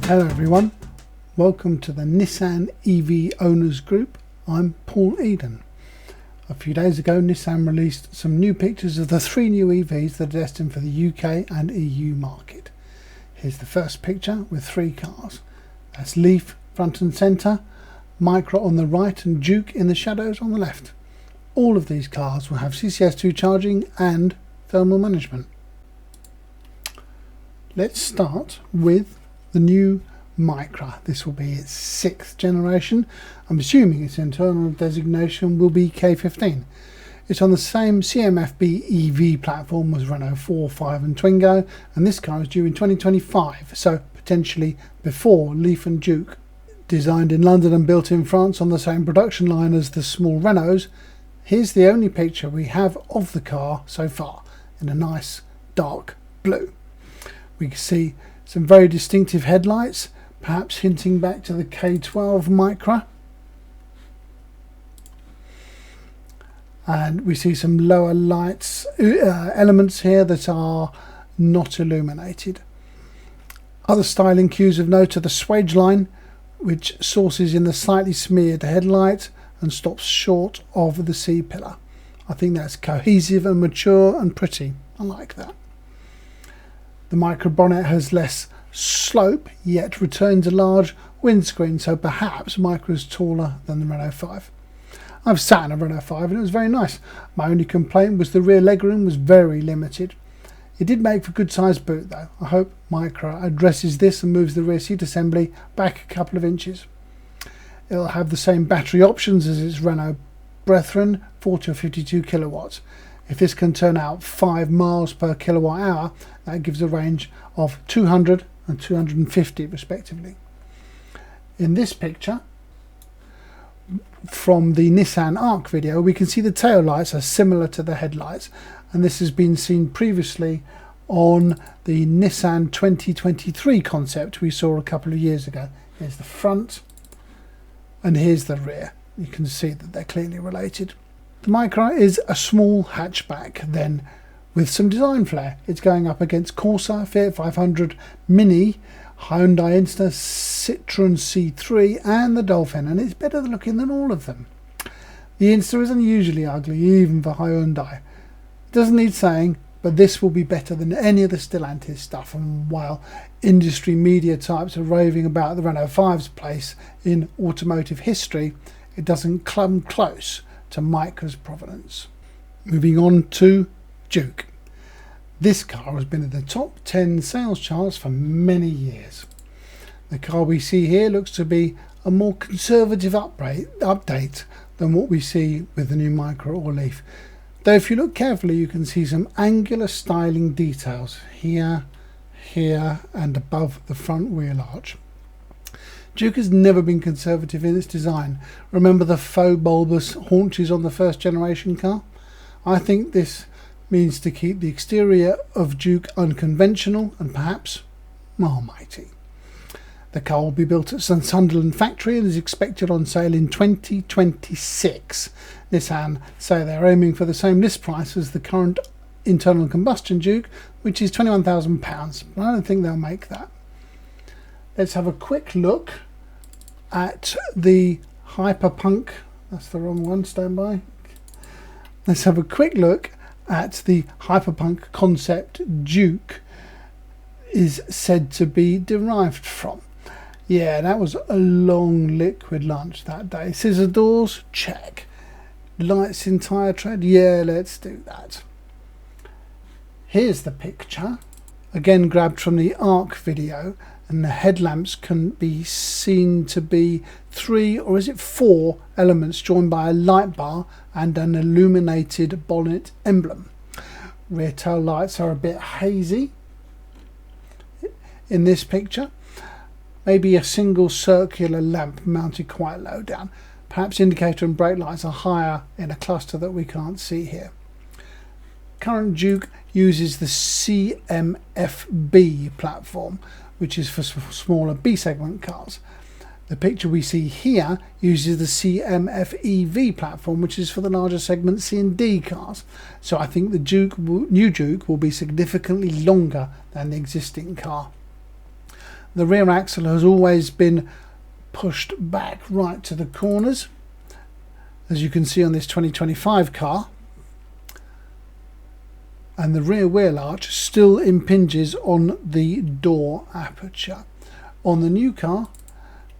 Hello everyone, welcome to the Nissan EV Owners Group. I'm Paul Eden. A few days ago Nissan released some new pictures of the 3 new EVs that are destined for the UK and EU market. Here's the first picture with 3 cars. That's Leaf front and centre, Micra on the right and Juke in the shadows on the left. All of these cars will have CCS2 charging and thermal management. Let's start with the new Micra. This will be its 6th generation. I'm assuming its internal designation will be K15. It's on the same CMFB EV platform as Renault 4, 5 and Twingo, and this car is due in 2025, so potentially before Leaf and Juke. Designed in London and built in France on the same production line as the small Renaults, here's the only picture we have of the car so far, in a nice dark blue. We can see some very distinctive headlights, perhaps hinting back to the K12 Micra. And we see some lower lights elements here that are not illuminated. Other styling cues of note are the swage line, which sources in the slightly smeared headlight and stops short of the C-pillar. I think that's cohesive and mature and pretty. I like that. The Micra bonnet has less slope, yet retains a large windscreen, so perhaps Micra is taller than the Renault 5. I've sat in a Renault 5 and it was very nice. My only complaint was the rear legroom was very limited. It did make for good sized boot though. I hope Micra addresses this and moves the rear seat assembly back a couple of inches. It'll have the same battery options as its Renault brethren, 40 or 52 kilowatts. If this can turn out 5 miles per kilowatt hour, that gives a range of 200 and 250 respectively. In this picture from the Nissan Arc video, we can see the tail lights are similar to the headlights, and this has been seen previously on the Nissan 2023 concept we saw a couple of years ago. Here's the front and here's the rear. You can see that they're clearly related. The Micra is a small hatchback then, with some design flair. It's going up against Corsa, Fiat 500 Mini, Hyundai Insta, Citroen C3 and the Dolphin, and it's better looking than all of them. The Insta is unusually ugly even for Hyundai. It doesn't need saying, but this will be better than any of the Stellantis stuff, and while industry media types are raving about the Renault 5's place in automotive history, it doesn't come close to Micra's provenance. Moving on to Juke. This car has been in the top 10 sales charts for many years. The car we see here looks to be a more conservative update than what we see with the new Micra or Leaf. Though if you look carefully you can see some angular styling details here, here and above the front wheel arch. Juke has never been conservative in its design. Remember the faux bulbous haunches on the first generation car? I think this means to keep the exterior of Juke unconventional and perhaps marmitey. The car will be built at Sunderland factory and is expected on sale in 2026. Nissan say they're aiming for the same list price as the current internal combustion Juke, which is £21,000, but I don't think they'll make that. Let's have a quick look at the Hyperpunk. That's the wrong one, stand by. Let's have a quick look at the Hyperpunk concept Juke is said to be derived from. Yeah, that was a long liquid lunch that day. Scissor doors, check. Lights in tyre tread, yeah, let's do that. Here's the picture, again grabbed from the Arc video, and the headlamps can be seen to be 3 or is it 4 elements joined by a light bar and an illuminated bonnet emblem. Rear tail lights are a bit hazy in this picture. Maybe a single circular lamp mounted quite low down. Perhaps indicator and brake lights are higher in a cluster that we can't see here. Current Juke uses the CMFB platform, which is for smaller B-segment cars. The picture we see here uses the CMF-EV platform, which is for the larger segment C and D cars. So I think the new Juke will be significantly longer than the existing car. The rear axle has always been pushed back right to the corners, as you can see on this 2025 car, and the rear wheel arch still impinges on the door aperture. On the new car,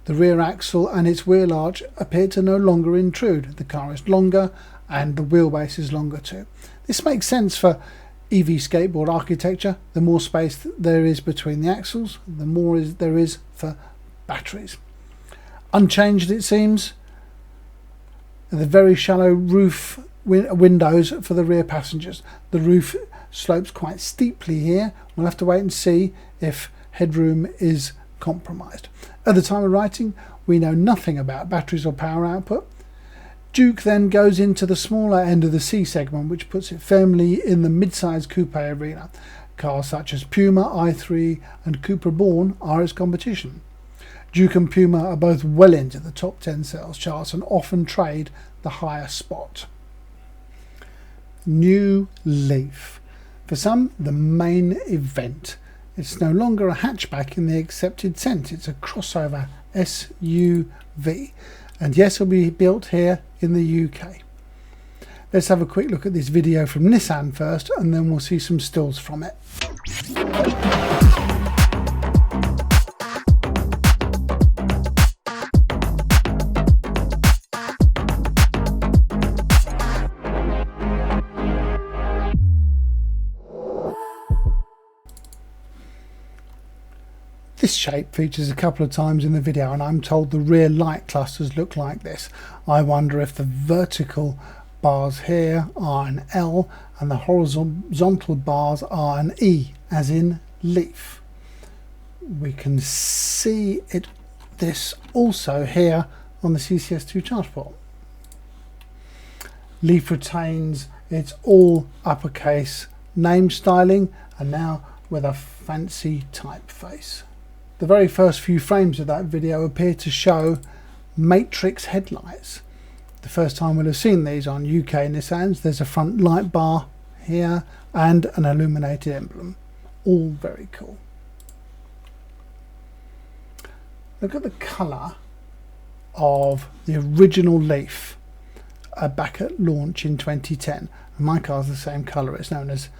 the rear axle and its wheel arch appear to no longer intrude. The car is longer and the wheelbase is longer too. This makes sense for EV skateboard architecture. The more space there is between the axles, the more there is for batteries. Unchanged, it seems, the very shallow roof windows for the rear passengers. The roof slopes quite steeply here. We'll have to wait and see if headroom is compromised. At the time of writing, we know nothing about batteries or power output. Juke then goes into the smaller end of the C segment, which puts it firmly in the mid-size coupe arena. Cars such as Puma, i3 and Cupra Born are its competition. Juke and Puma are both well into the top 10 sales charts and often trade the higher spot. New Leaf. For some, the main event. It's no longer a hatchback in the accepted sense. It's a crossover SUV. And yes, it'll be built here in the UK. Let's have a quick look at this video from Nissan first, and then we'll see some stills from it. This shape features a couple of times in the video, and I'm told the rear light clusters look like this. I wonder if the vertical bars here are an L and the horizontal bars are an E, as in Leaf. We can see this also here on the CCS2 charge port. Leaf retains its all uppercase name styling, and now with a fancy typeface. The very first few frames of that video appear to show matrix headlights. The first time we'll have seen these on UK Nissans. There's a front light bar here and an illuminated emblem. All very cool. Look at the colour of the original Leaf back at launch in 2010. My car's the same colour. It's known as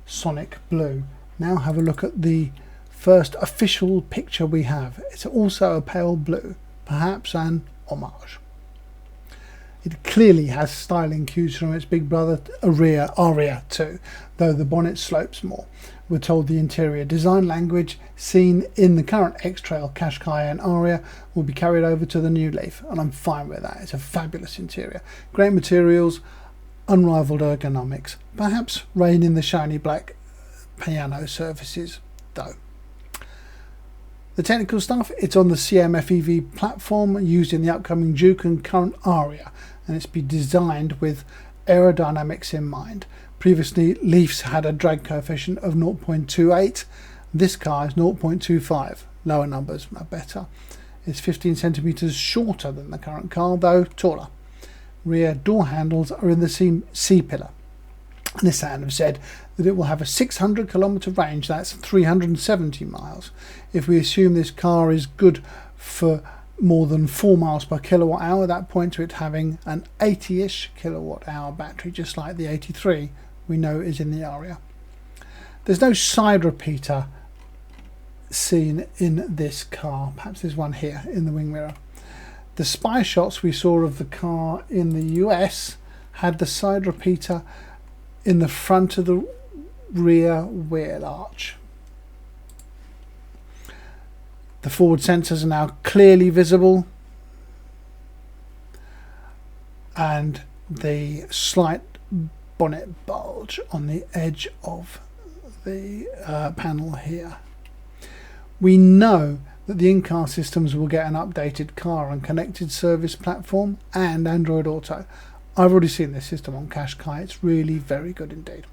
Sonic Blue. Now have a look at the first official picture we have. It's also a pale blue, perhaps an homage. It clearly has styling cues from its big brother Aria too, though the bonnet slopes more. We're told the interior design language seen in the current X-Trail, Qashqai and Aria will be carried over to the new Leaf, and I'm fine with that. It's a fabulous interior. Great materials, unrivaled ergonomics. Perhaps rain in the shiny black piano surfaces though. The technical stuff, it's on the CMF-EV platform used in the upcoming Juke and current Aria, and it's been designed with aerodynamics in mind. Previously, Leafs had a drag coefficient of 0.28. This car is 0.25. Lower numbers are better. It's 15 centimeters shorter than the current car, though taller. Rear door handles are in the C-pillar. Nissan have said that it will have a 600 kilometer range. That's 370 miles. If we assume this car is good for more than 4 miles per kilowatt hour, that points to it having an 80-ish kilowatt hour battery, just like the 83 we know is in the Aria. There's no side repeater seen in this car. Perhaps there's one here in the wing mirror. The spy shots we saw of the car in the US had the side repeater in the front of the rear wheel arch. The forward sensors are now clearly visible, and the slight bonnet bulge on the edge of the panel here. We know that the in-car systems will get an updated car and connected service platform and Android Auto. I've already seen this system on Qashqai. It's really very good indeed.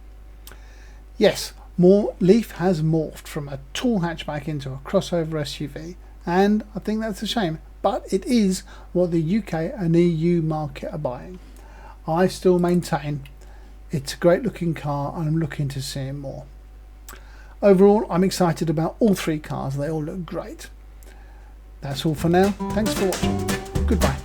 Yes, Leaf has morphed from a tall hatchback into a crossover SUV, and I think that's a shame, but it is what the UK and EU market are buying. I still maintain it's a great looking car, and I'm looking to see more. Overall, I'm excited about all three cars. They all look great. That's all for now. Thanks for watching. Goodbye.